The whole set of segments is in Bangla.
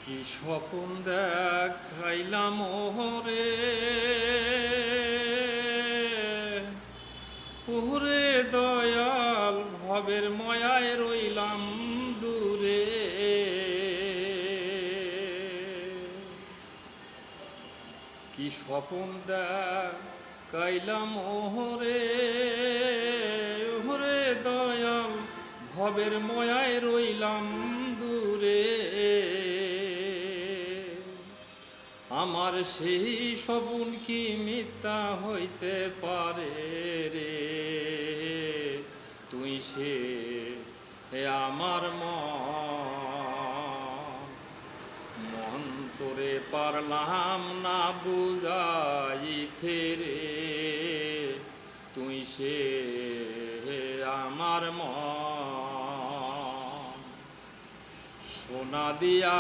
কি স্বপন দেখাইলাম ওরে, ওরে দয়াল ভবের ময়ায় রইলাম দূরে। কি স্বপন দেখাইলাম ওরে, ওরে দয়াল ভবের ময়ায় রইলাম দূরে। আমার সেই স্বপন কি মিথ্যা হইতে পারে রে? তুই সে আমার মন তোরে পারলাম না বুঝাইতে রে। তুই সে আমার সোনা দিয়া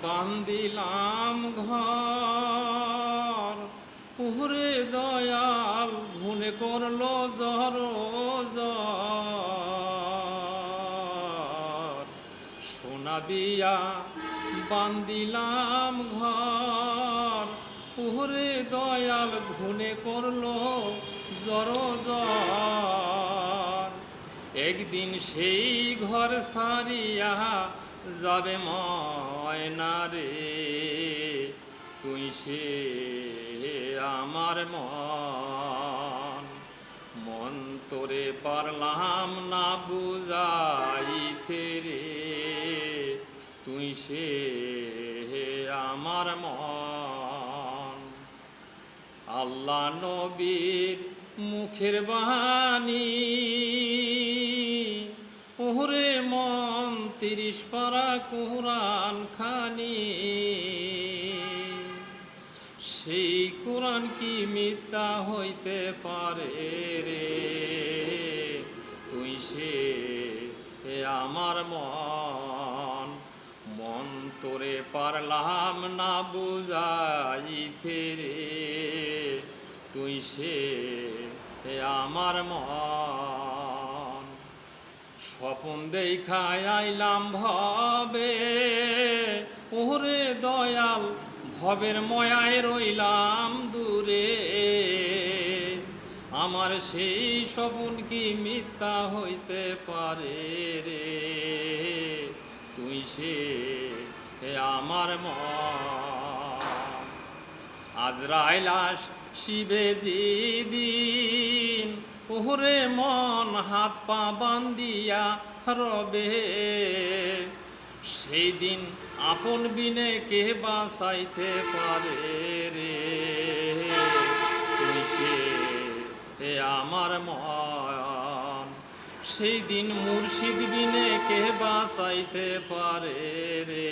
বান্দিলাম ঘর, পুহরে দয়াল ঘুনে করলো জর জর। সোনা দিয়া বান্দিলাম ঘর, পুহরে দয়াল ঘুনে করলো জর জর। একদিন সেই ঘর সারিয়া যাবে ময়না রে। তুই সে আমার মন তোরে পারলাম না বুঝাইতে রে। তুই সে আমার আল্লাহ নবীর মুখের বাণী, ওরে মন ৩০ পারা কোরআন খানি। সেই কোরআন কি মিথ্যা হইতে পারে রে? তুই সে আমার মন তোরে পারলাম না বুঝাইতে রে। তুই সে আমার স্বপন দেখায় আইলাম ভবে, ওরে দয়াল ভবের ময়ায় রইলাম দূরে। আমার সেই স্বপন কি মিথ্যা হইতে পারে রে? তুই সে আমার আজরাইল আসিবে যেদিন, ওরে মন হাত পা বান্দিয়া রবে। সেই দিন আপন বিনে কে বাঁচাইতে পারে রে? তুই সে আমার সেই দিন মুর্শিদ বিনে কে বাঁচাইতে পারে রে?